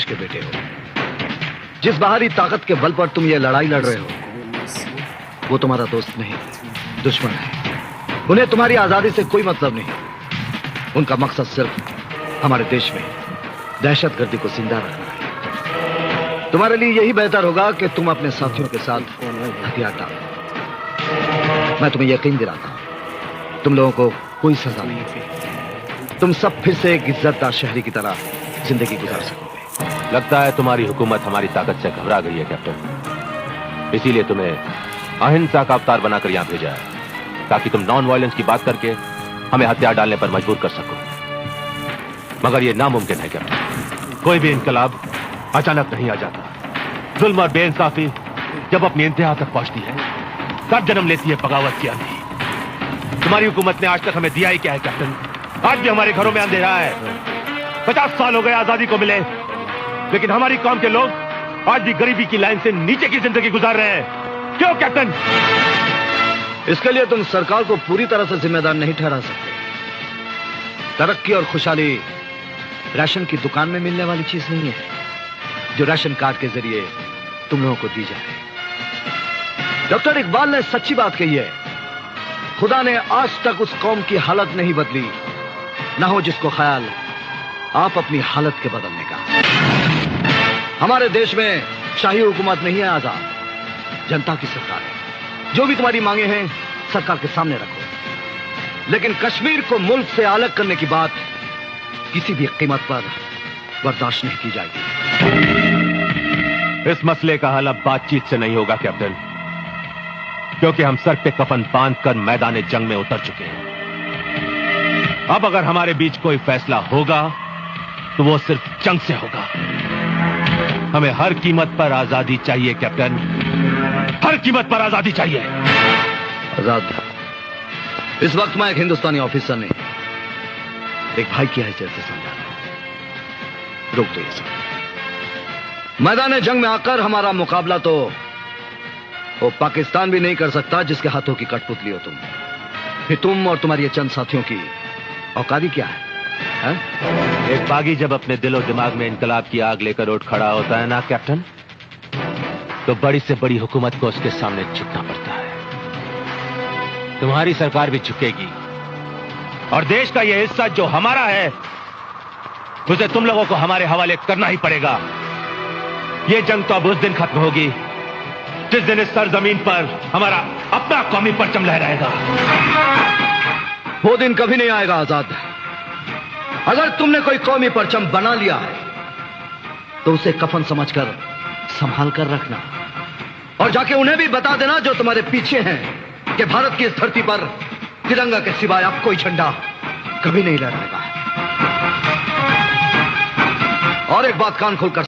के बेटे हो। जिस बाहरी ताकत के बल पर तुम ये लड़ाई लड़ रहे हो, वो तुम्हारा दोस्त नहीं, दुश्मन है। उन्हें तुम्हारी आजादी से कोई मतलब नहीं। उनका मकसद सिर्फ हमारे देश में दहशतगर्दी को जिंदा रखना है। तुम्हारे लिए यही बेहतर होगा कि तुम अपने साथियों के साथ हथियार डालो। मैं तुम्हें यकीन दिलाता हूं, तुम लोगों को कोई सजा नहीं होगी। तुम सब फिर से एक इज्जतदार शहरी की तरह जिंदगी गुजार सकोगे। लगता है तुम्हारी हुकूमत हमारी ताकत से घबरा गई है कैप्टन। इसीलिए तुम्हें अहिंसा का अवतार बनाकर यहां भेजा है, ताकि तुम नॉन वायलेंस की बात करके हमें हथियार डालने पर मजबूर कर सको। मगर यह नामुमकिन है कैप्टन। कोई भी इनकलाब अचानक नहीं आ जाता। जुल्म और बेइंसाफी जब अपनी इंतहा तक पहुंचती है, तब जन्म लेती है बगावत की आंधी। तुम्हारी हुकूमत ने आज तक हमें दिया ही क्या है कैप्टन? आज भी हमारे घरों में अंधेरा है। 50 साल हो गए आजादी को मिले, लेकिन हमारी कौम के लोग आज भी गरीबी की लाइन से नीचे की जिंदगी गुजार रहे हैं। क्यों कैप्टन? इसके लिए तुम सरकार को पूरी तरह से जिम्मेदार नहीं ठहरा सकते। तरक्की और खुशहाली राशन की दुकान में मिलने वाली चीज नहीं है, जो राशन कार्ड के जरिए तुम लोगों को दी जाए। डॉक्टर इकबाल ने सच्ची बात कही है, खुदा ने आज तक उस कौम की हालत नहीं बदली, ना हो जिसको ख्याल आप अपनी हालत के बदलने का। हमारे देश में शाही हुकूमत नहीं है, आजाद जनता की सरकार है। जो भी तुम्हारी मांगे हैं सरकार के सामने रखो, लेकिन कश्मीर को मुल्क से अलग करने की बात किसी भी कीमत पर बर्दाश्त नहीं की जाएगी। इस मसले का हल अब बातचीत से नहीं होगा कैप्टन, क्योंकि हम सर पे कफन बांधकर मैदान जंग में उतर चुके हैं। अब अगर हमारे बीच कोई फैसला होगा तो वो सिर्फ जंग से होगा। हमें हर कीमत पर आजादी चाहिए कैप्टन, हर कीमत पर आजादी चाहिए। आजाद, इस वक्त मैं एक हिंदुस्तानी ऑफिसर ने एक भाई की हैसियत से समझा रहा हूं। रोक दो ये सब। मैदान जंग में आकर हमारा मुकाबला तो वो पाकिस्तान भी नहीं कर सकता जिसके हाथों की कठपुतली हो तुम। फिर तुम और तुम्हारी ये चंद साथियों की औकाती क्या है? एक बागी जब अपने दिलो दिमाग में इनकलाब की आग लेकर उठ खड़ा होता है ना कैप्टन, तो बड़ी से बड़ी हुकूमत को उसके सामने झुकना पड़ता है। तुम्हारी सरकार भी झुकेगी, और देश का यह हिस्सा जो हमारा है उसे तुम लोगों को हमारे हवाले करना ही पड़ेगा। यह जंग तो अब उस दिन खत्म होगी जिस दिन इस सरजमीन पर हमारा अपना कौमी परचम लहराएगा। वो दिन कभी नहीं आएगा आजाद। अगर तुमने कोई कौमी परचम बना लिया है तो उसे कफन समझकर संभाल कर रखना, और जाके उन्हें भी बता देना जो तुम्हारे पीछे हैं कि भारत की इस धरती पर तिरंगा के सिवाय अब कोई झंडा कभी नहीं लहराएगा। और एक बात कान खोलकर